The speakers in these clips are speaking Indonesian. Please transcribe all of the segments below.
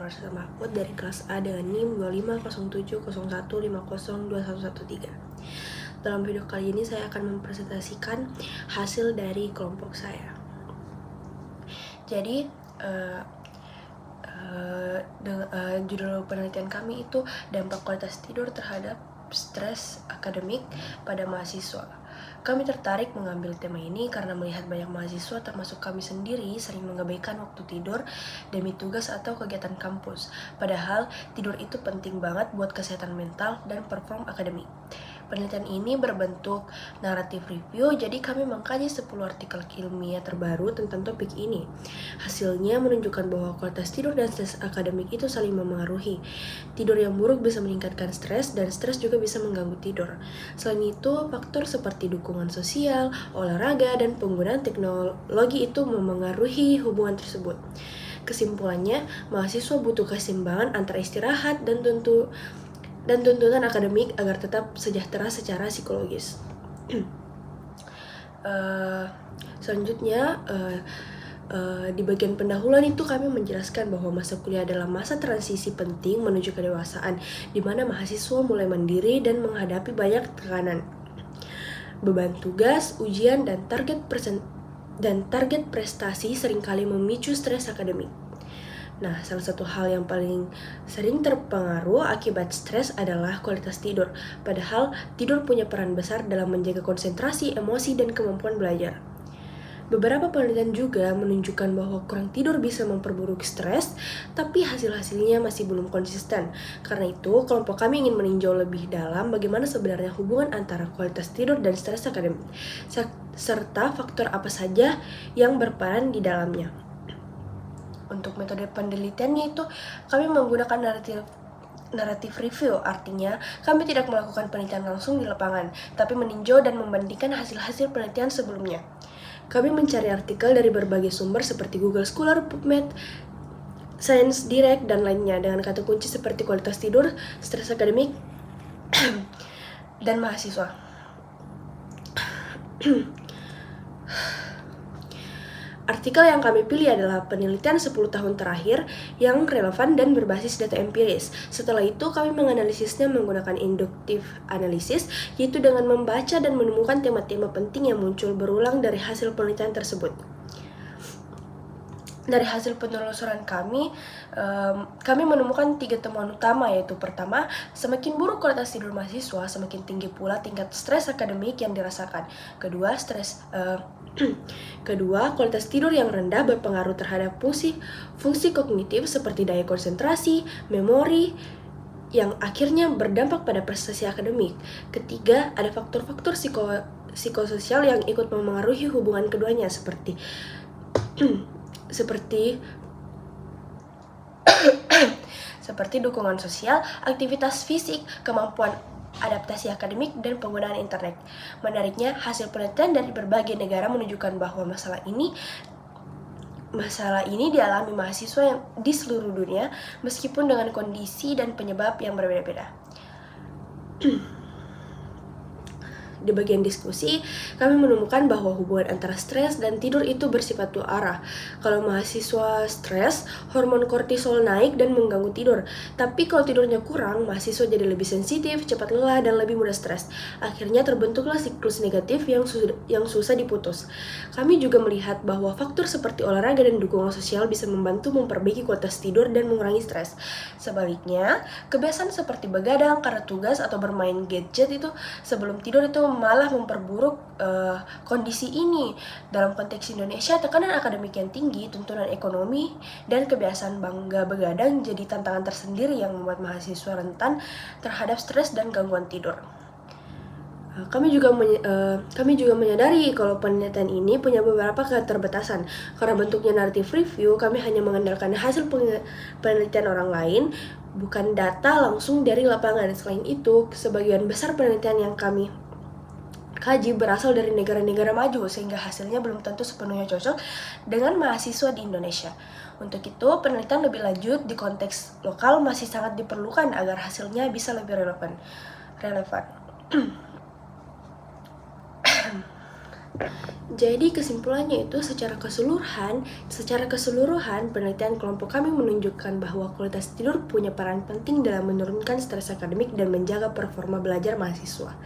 Farsa Mahfud dari kelas A dengan NIM 250701502113. Dalam video kali ini saya akan mempresentasikan hasil dari kelompok saya. Jadi judul penelitian kami itu dampak kualitas tidur terhadap stres akademik pada mahasiswa. Kami tertarik mengambil tema ini karena melihat banyak mahasiswa termasuk kami sendiri sering mengabaikan waktu tidur demi tugas atau kegiatan kampus. Padahal tidur itu penting banget buat kesehatan mental dan perform akademik. Penelitian ini berbentuk naratif review, jadi kami mengkaji 10 artikel ilmiah terbaru tentang topik ini. Hasilnya menunjukkan bahwa kualitas tidur dan stres akademik itu saling memengaruhi. Tidur yang buruk bisa meningkatkan stres, dan stres juga bisa mengganggu tidur. Selain itu, faktor seperti dukungan sosial, olahraga, dan penggunaan teknologi itu memengaruhi hubungan tersebut. Kesimpulannya, mahasiswa butuh keseimbangan antara istirahat dan tuntutan akademik agar tetap sejahtera secara psikologis. Selanjutnya, di bagian pendahuluan itu kami menjelaskan bahwa masa kuliah adalah masa transisi penting menuju kedewasaan, di mana mahasiswa mulai mandiri dan menghadapi banyak tekanan, beban tugas, ujian, dan target prestasi seringkali memicu stres akademik. Nah, salah satu hal yang paling sering terpengaruh akibat stres adalah kualitas tidur. Padahal, tidur punya peran besar dalam menjaga konsentrasi, emosi, dan kemampuan belajar. Beberapa penelitian juga menunjukkan bahwa kurang tidur bisa memperburuk stres, tapi hasil-hasilnya masih belum konsisten. Karena itu, kelompok kami ingin meninjau lebih dalam bagaimana sebenarnya hubungan antara kualitas tidur dan stres akademik, serta faktor apa saja yang berperan di dalamnya. Untuk metode penelitiannya itu, kami menggunakan naratif review, artinya kami tidak melakukan penelitian langsung di lapangan, tapi meninjau dan membandingkan hasil-hasil penelitian sebelumnya. Kami mencari artikel dari berbagai sumber seperti Google Scholar, PubMed, Science Direct, dan lainnya dengan kata kunci seperti kualitas tidur, stres akademik, dan mahasiswa. Artikel yang kami pilih adalah penelitian 10 tahun terakhir yang relevan dan berbasis data empiris. Setelah itu, kami menganalisisnya menggunakan inductive analysis, yaitu dengan membaca dan menemukan tema-tema penting yang muncul berulang dari hasil penelitian tersebut. Dari hasil penelusuran kami menemukan 3 temuan utama, yaitu pertama, semakin buruk kualitas tidur mahasiswa, semakin tinggi pula tingkat stres akademik yang dirasakan. Kedua, kualitas tidur yang rendah berpengaruh terhadap fungsi kognitif seperti daya konsentrasi, memori, yang akhirnya berdampak pada prestasi akademik. Ketiga, ada faktor-faktor psikososial yang ikut memengaruhi hubungan keduanya seperti dukungan sosial, aktivitas fisik, kemampuan adaptasi akademik, dan penggunaan internet. Menariknya, hasil penelitian dari berbagai negara menunjukkan bahwa masalah ini dialami mahasiswa yang di seluruh dunia, meskipun dengan kondisi dan penyebab yang berbeda-beda. Di bagian diskusi, kami menemukan bahwa hubungan antara stres dan tidur itu bersifat dua arah. Kalau mahasiswa stres, hormon kortisol naik dan mengganggu tidur. Tapi kalau tidurnya kurang, mahasiswa jadi lebih sensitif, cepat lelah, dan lebih mudah stres. Akhirnya terbentuklah siklus negatif yang susah diputus. Kami juga melihat bahwa faktor seperti olahraga dan dukungan sosial bisa membantu memperbaiki kualitas tidur dan mengurangi stres. Sebaliknya, kebiasaan seperti begadang karena tugas atau bermain gadget itu sebelum tidur itu malah memperburuk kondisi ini. Dalam konteks Indonesia, tekanan akademik yang tinggi, tuntunan ekonomi, dan kebiasaan bangga begadang jadi tantangan tersendiri yang membuat mahasiswa rentan terhadap stres dan gangguan tidur. Kami juga menyadari kalau penelitian ini punya beberapa keterbatasan. Karena bentuknya naratif review, kami hanya mengandalkan hasil penelitian orang lain, bukan data langsung dari lapangan. Selain itu, sebagian besar penelitian yang kami kaji berasal dari negara-negara maju, sehingga hasilnya belum tentu sepenuhnya cocok dengan mahasiswa di Indonesia. Untuk itu, penelitian lebih lanjut di konteks lokal masih sangat diperlukan agar hasilnya bisa lebih relevan. Jadi kesimpulannya itu secara keseluruhan penelitian kelompok kami menunjukkan bahwa kualitas tidur punya peran penting dalam menurunkan stres akademik dan menjaga performa belajar mahasiswa.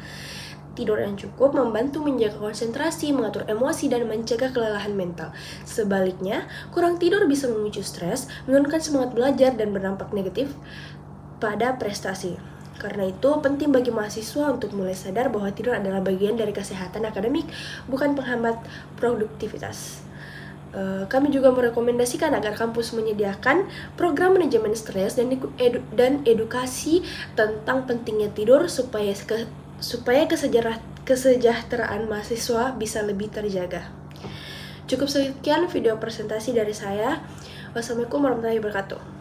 Tidur yang cukup membantu menjaga konsentrasi, mengatur emosi, dan mencegah kelelahan mental. Sebaliknya, kurang tidur bisa memicu stres, menurunkan semangat belajar, dan berdampak negatif pada prestasi. Karena itu, penting bagi mahasiswa untuk mulai sadar bahwa tidur adalah bagian dari kesehatan akademik, bukan penghambat produktivitas. Kami juga merekomendasikan agar kampus menyediakan program manajemen stres dan edukasi tentang pentingnya tidur supaya kesejahteraan mahasiswa bisa lebih terjaga. Cukup sekian video presentasi dari saya. Wassalamualaikum warahmatullahi wabarakatuh.